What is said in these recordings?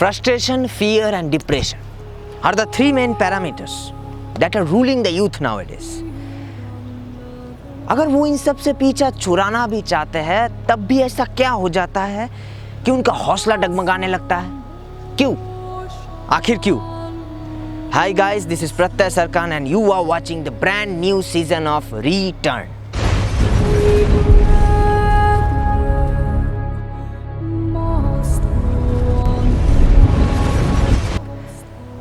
Frustration, fear and depression are the three main parameters that are ruling the youth nowadays. अगर वो इन सब से पीछा छुड़ाना भी चाहते हैं तब भी ऐसा क्या हो जाता है कि उनका हौसला डगमगाने लगता है? क्यों? आखिर क्यों? Hi guys, this is Pratyay Sarkan and you are watching the brand new season of Return.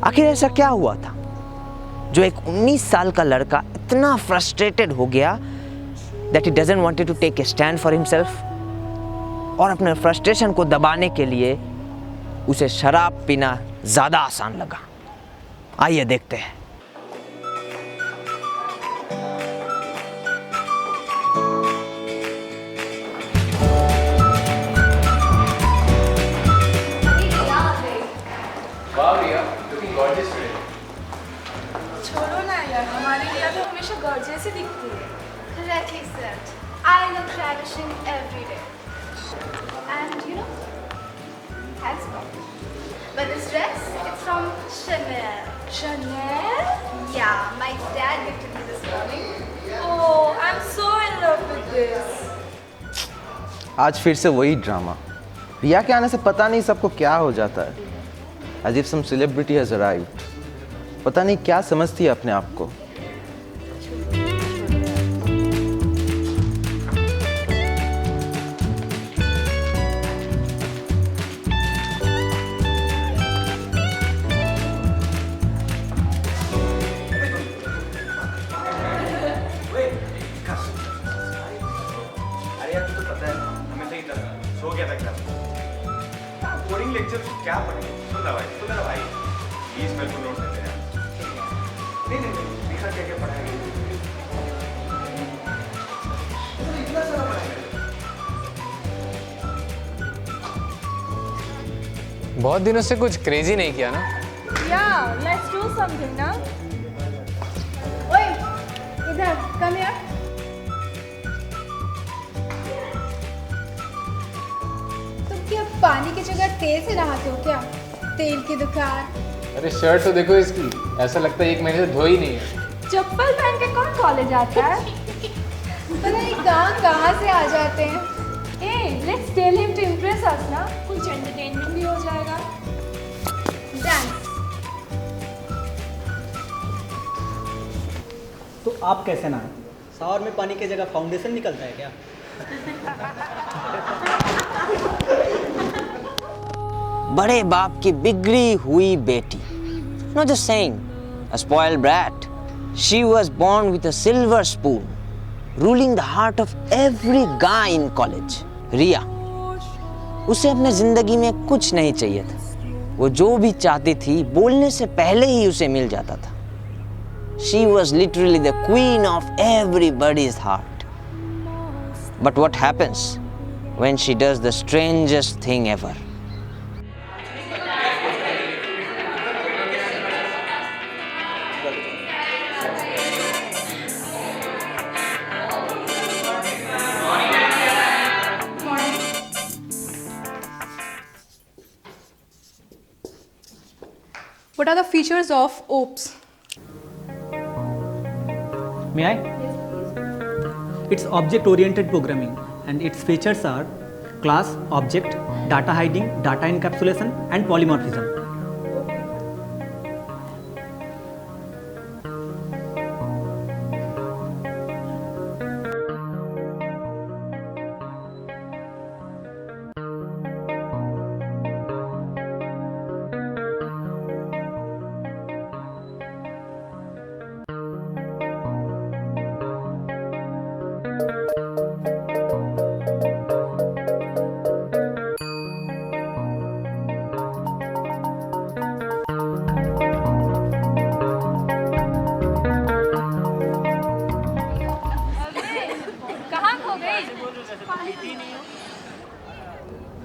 आखिर ऐसा क्या हुआ था जो एक 19 साल का लड़का इतना फ्रस्ट्रेटेड हो गया that he doesn't wanted to take a stand for himself और अपने फ्रस्ट्रेशन को दबाने के लिए उसे शराब पीना ज़्यादा आसान लगा। आइए देखते हैं। छोड़ो ना यार, हमारी रिया तो हमेशा गॉर्जियस ही दिखती है। Correctly said. I look ravishing every day. And you know, thanks God. But this dress, it's from Chanel. Chanel? Yeah, my dad gifted me this morning. Oh, I'm so in love with this. आज फिर से वही drama. रिया के आने से पता नहीं सबको क्या हो जाता है। As if some celebrity has arrived. पता नहीं क्या समझती है अपने आप को। कोडिंग लेक्चर को क्या पढ़ेंगे? तो मेरा भाई प्लीज मेरे को नोट दे दे यार। नहीं दिखा क्या पढ़ाएंगे? इतना सारा पढ़ाएंगे। बहुत दिनों से कुछ क्रेजी नहीं किया ना? Yeah, let's do something ना? Oi, इधर, come here. तुम क्या पानी की जगह तेल से नहाते हो क्या? तेल की दुकान। अरे शर्ट तो देखो इसकी, ऐसा लगता है 1 महीने से धो ही नहीं है। चप्पल पहन के कौन कॉलेज आता है? पता नहीं कहाँ से आ जाते हैं। Hey, let's tell him to impress us ना? कुछ एंटरटेनमेंट भी हो जाएगा। Dance. तो आप कैसे नहाते हो? शावर में पानी की जगह फाउंडेशन निकलता है क्या? बड़े बाप की बिगड़ी हुई बेटी। Not just saying, a spoiled brat. She was born with a silver spoon, ruling the heart of every guy in college. रिया, उसे अपने जिंदगी में कुछ नहीं चाहिए था। वो जो भी चाहती थी बोलने से पहले ही उसे मिल जाता था। She was literally the queen of everybody's heart. But what happens when she does the strangest thing ever? What are the features of OPS? May I? It's object-oriented programming, and its features are class, object, data hiding, data encapsulation, and polymorphism.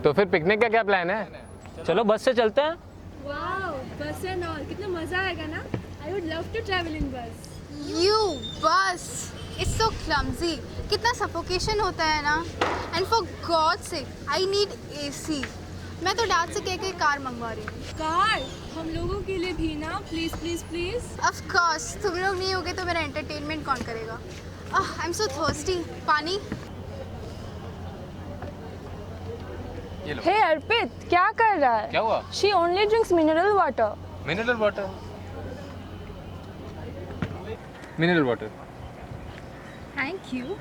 तो फिर picnic का क्या plan है? चलो बस से चलते हैं। Wow, bus and all, कितना मजा आएगा ना? I would love to travel in bus. You bus. It's so clumsy. कितना suffocation होता है ना? And for God's sake, I need AC. मैं तो डैड से कह के कार मंगवा रही हूँ। कार हम लोगों के लिए भी ना, please please please. Of course, तुम लोग नहीं होगे तो मेरा एंटरटेनमेंट कौन करेगा? I am so thirsty. पानी? हे अर्पित, क्या कर रहा है? क्या हुआ? She only drinks mineral water. Mineral water, mineral water. Thank you.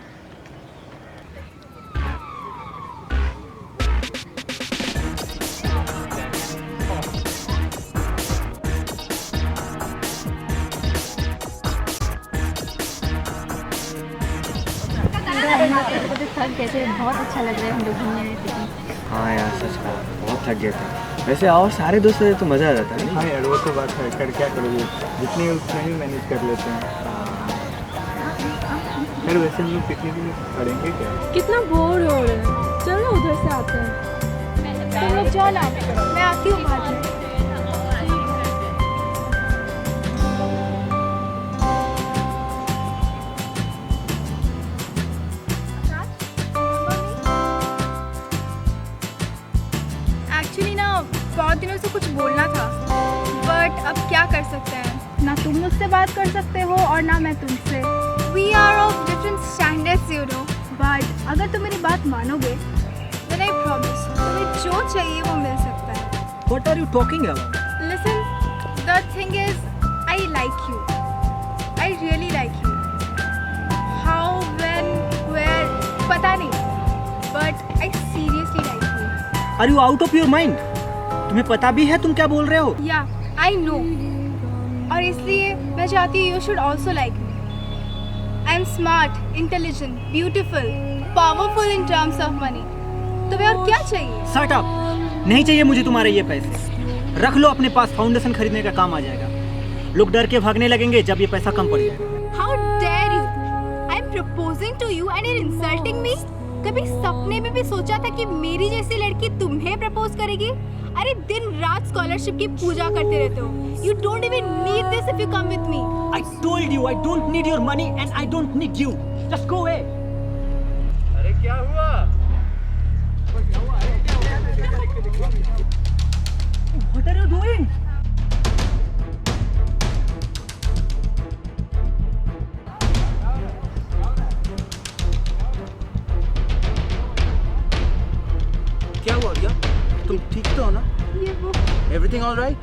थक गए थे, बहुत अच्छा लग रहा है हम लोग घूमने में। हाँ यार सच कहा, बहुत थक गए थे। वैसे और सारे दोस्त रहे तो मज़ा आ जाता है। हाँ यार वो तो बात है, कर क्या करोगे, जितनी उतना ही मैनेज कर लेते हैं। यार वैसे हम लोग पिकनिक में पढ़ेंगे क्या? कितना बोर हो रहे हैं, चलो उधर से आते हैं। तुम लोग जाओ ना, मैं आती हूँ बाद में। एक्चुअली ना बहुत दिनों से कुछ बोलना था, बट अब क्या कर सकते हैं। ना तुम मुझसे बात कर सकते हो और ना मैं तुमसे। We are of different standards you know, but अगर तुम मेरी बात मानोगे then I promise तुम्हें जो चाहिए वो मिल सकता है। What are you talking about? Listen, the thing is, I like you. I really like you. How, when, where, पता नहीं, but I seriously like you. Are you out of your mind? तुम्हें पता भी है तुम क्या बोल रहे हो? Yeah, I know. और इसलिए मैं चाहती हूँ you should also like me. I am smart, intelligent, beautiful, powerful in terms of money. तुम्हें और क्या चाहिए? Shut up! नहीं चाहिए मुझे तुम्हारे ये पैसे। रख लो अपने पास, फाउंडेशन खरीदने का काम आ जाएगा। लोग डर के भागने लगेंगे जब ये पैसा कम पड़ जाएगा। How dare you? I am proposing to you and you're insulting me? कभी सपने में भी सोचा था कि मेरी जैसी लड़की तुम्हें प्रपोज करेगी? अरे दिन रात स्कॉलरशिप की पूजा करते रहते हो। You don't even need this if you come with me. I told you I don't need your money and I don't need you. Just go away. अरे क्या हुआ? What are you doing? क्या हुआ रिया? तुम ठीक तो हो ना? ये वो एवरीथिंग ऑल राइट?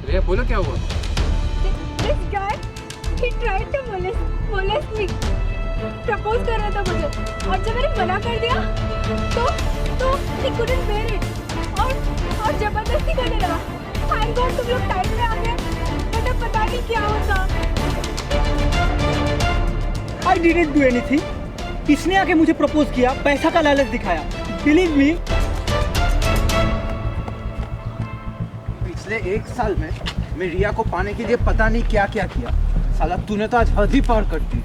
रिया बोलो क्या हुआ? this guy, he tried to molest me. Propose कर रहा था मुझे और जब मैंने मना कर दिया तो he couldn't bear it और जबरदस्ती करने लगा। Thank God तुम लोग टाइम में आ गए, वरना पता नहीं क्या होता। I didn't do anything. इसने आके मुझे प्रपोज किया, पैसा का लालच दिखाया। Believe me. पिछले 1 साल में मैं रिया को पाने के लिए पता नहीं क्या क्या किया। साला तूने तो आज हद ही पार कर दी।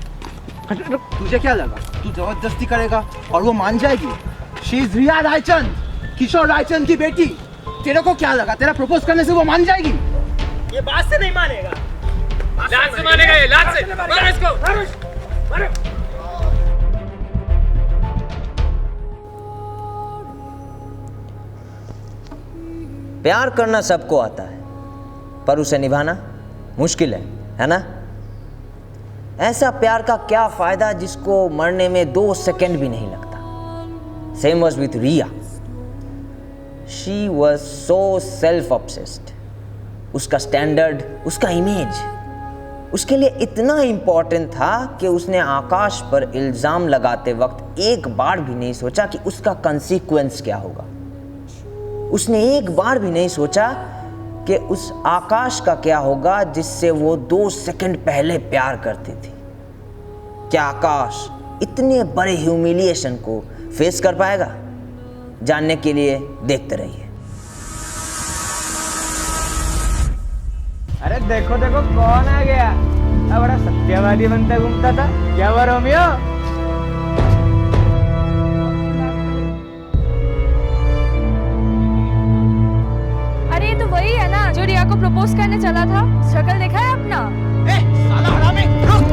तुझे क्या लगा तू जबरदस्ती करेगा और वो मान जाएगी? शी इज रिया रायचंद, किशोर रायचंद की बेटी। तेरे को क्या लगा तेरा प्रपोज करने से वो मान जाएगी? ये बात से नहीं मानेगा। लात से मानेगा ये, लात से। मारो इसको, मारो। प्यार करना सबको आता है, पर उसे निभाना मुश्किल है ना? ऐसा प्यार का क्या फायदा जिसको मरने में 2 सेकंड भी नहीं लगता। Same was with Riya. She was so self obsessed. उसका स्टैंडर्ड, उसका इमेज उसके लिए इतना इम्पोर्टेंट था कि उसने आकाश पर इल्ज़ाम लगाते वक्त एक बार भी नहीं सोचा कि उसका कंसीक्वेंस क्या होगा। उसने एक बार भी नहीं सोचा कि उस आकाश का क्या होगा जिससे वो 2 सेकंड पहले प्यार करती थी। क्या आकाश इतने बड़े ह्यूमिलिएशन को फेस कर पाएगा? जानने के लिए देखते रहिए। अरे देखो देखो कौन आ गया। अब बड़ा सत्यवादी बनता घूमता था। क्या हुआ रोमियो? अरे ये तो वही है ना जो रिया को प्रपोज करने चला था। शक्ल देखा है अपना? साला हरामी, रुक।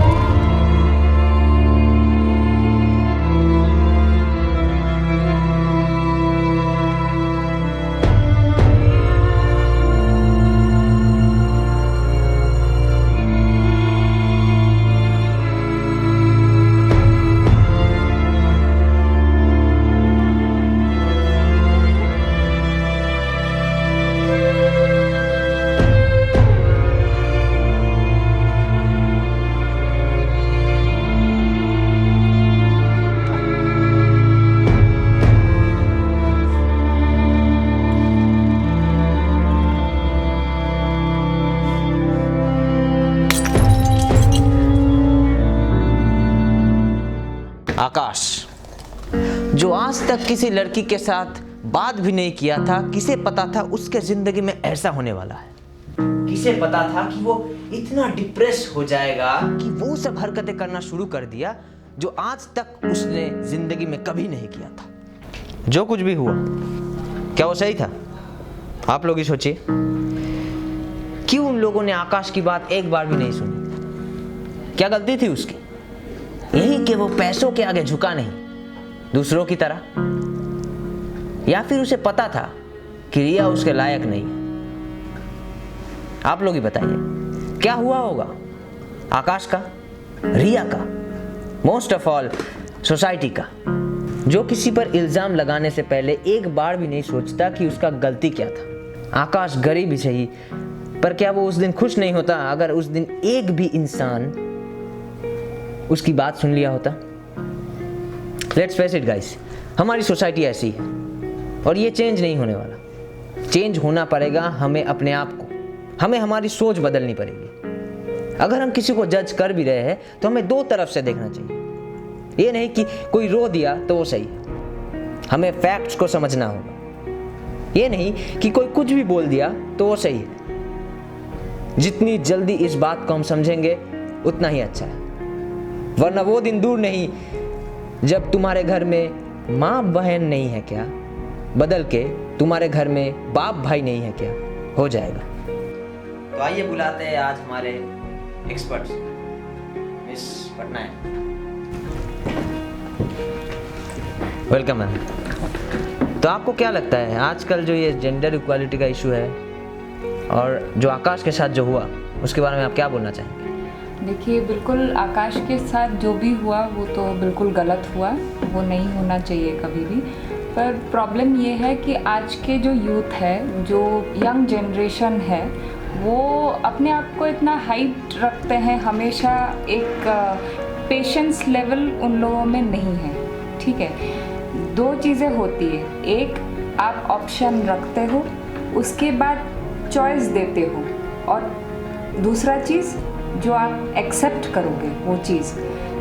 आकाश, जो आज तक किसी लड़की के साथ बात भी नहीं किया था, किसे पता था उसके जिंदगी में ऐसा होने वाला है? किसे पता था कि वो इतना डिप्रेस हो जाएगा कि वो सब हरकतें करना शुरू कर दिया जो आज तक उसने जिंदगी में कभी नहीं किया था। जो कुछ भी हुआ, क्या वो सही था? आप लोग ही सोचिए। क्यों उन लोगों ने आकाश की बात एक बार भी नहीं सुनी? क्या गलती थी उसकी? यही कि वो पैसों के आगे झुका नहीं, दूसरों की तरह। या फिर उसे पता था कि रिया उसके लायक नहीं है? आप लोग ही बताइए, क्या हुआ होगा? आकाश का, रिया का, मोस्ट ऑफ ऑल सोसाइटी का, जो किसी पर इल्जाम लगाने से पहले एक बार भी नहीं सोचता कि उसका गलती क्या था। आकाश गरीब ही सही, पर क्या वो उस दिन खुश नहीं होता अगर उस दिन एक भी इंसान उसकी बात सुन लिया होता? लेट्स फेस इट गाइस, हमारी सोसाइटी ऐसी है और ये चेंज नहीं होने वाला। चेंज होना पड़ेगा हमें अपने आप को, हमें हमारी सोच बदलनी पड़ेगी। अगर हम किसी को जज कर भी रहे हैं तो हमें दो तरफ से देखना चाहिए। ये नहीं कि कोई रो दिया तो वो सही है, हमें फैक्ट्स को समझना होगा। ये नहीं कि कोई कुछ भी बोल दिया तो वो सही है। जितनी जल्दी इस बात को हम समझेंगे उतना ही अच्छा है, वरना वो दिन दूर नहीं जब तुम्हारे घर में माँ बहन नहीं है क्या, बदल के तुम्हारे घर में बाप भाई नहीं है क्या हो जाएगा। तो आइए बुलाते हैं आज हमारे experts, miss Patnaik. Welcome ma'am. तो आपको क्या लगता है आजकल जो ये जेंडर इक्वालिटी का इशू है और जो आकाश के साथ जो हुआ उसके बारे में आप क्या बोलना चाहेंगे? देखिए, बिल्कुल आकाश के साथ जो भी हुआ वो तो बिल्कुल गलत हुआ, वो नहीं होना चाहिए कभी भी। पर प्रॉब्लम ये है कि आज के जो यूथ है, जो यंग जनरेशन है, वो अपने आप को इतना हाइप रखते हैं, हमेशा एक पेशेंस लेवल उन लोगों में नहीं है। ठीक है, दो चीज़ें होती है, एक आप ऑप्शन रखते हो, उसके बाद चॉइस देते हो, और दूसरा चीज़ जो आप एक्सेप्ट करोगे वो चीज़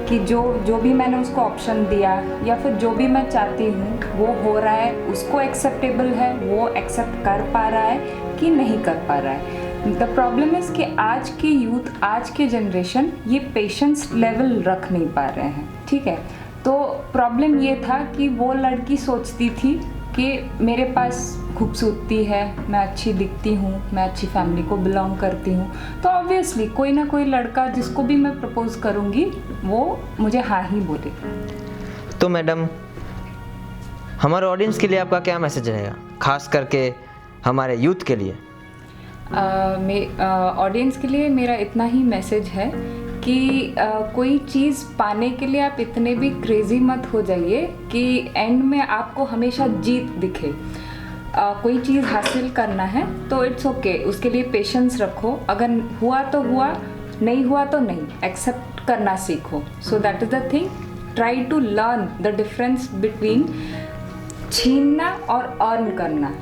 कि जो भी मैंने उसको ऑप्शन दिया या फिर जो भी मैं चाहती हूँ वो हो रहा है, उसको एक्सेप्टेबल है, वो एक्सेप्ट कर पा रहा है कि नहीं कर पा रहा है। द प्रॉब्लम इज़ कि आज के यूथ, आज के जनरेशन ये पेशेंस लेवल रख नहीं पा रहे हैं। ठीक है, तो प्रॉब्लम ये था कि वो लड़की सोचती थी कि मेरे पास खूबसूरती है, मैं अच्छी दिखती हूँ, मैं अच्छी फैमिली को बिलोंग करती हूँ, तो ऑब्वियसली कोई ना कोई लड़का जिसको भी मैं प्रपोज करूँगी वो मुझे हाँ ही बोले। तो मैडम, हमारे ऑडियंस के लिए आपका क्या मैसेज रहेगा, खास करके हमारे यूथ के लिए? ऑडियंस के लिए मेरा इतना ही मैसेज है कि कोई चीज़ पाने के लिए आप इतने भी क्रेज़ी मत हो जाइए कि एंड में आपको हमेशा जीत दिखे। कोई चीज़ हासिल करना है तो इट्स ओके, उसके लिए पेशेंस रखो, अगर हुआ तो हुआ, नहीं हुआ तो नहीं, एक्सेप्ट करना सीखो। So that is the thing, try to learn the difference between छीनना और अर्न करना।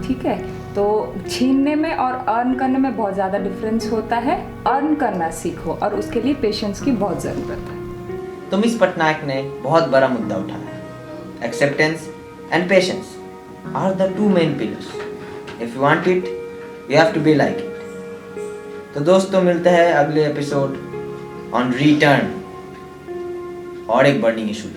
ठीक है, तो छीनने में और अर्न करने में बहुत ज़्यादा डिफरेंस होता है। अर्न करना सीखो और उसके लिए पेशेंस की बहुत ज़रूरत है। तो मिस पटनायक ने बहुत बड़ा मुद्दा उठाया। Acceptance and patience are the two main pillars. If you want it, you have to be like it. तो दोस्तों, मिलते हैं अगले एपिसोड ऑन रिटर्न और एक बर्निंग इशू।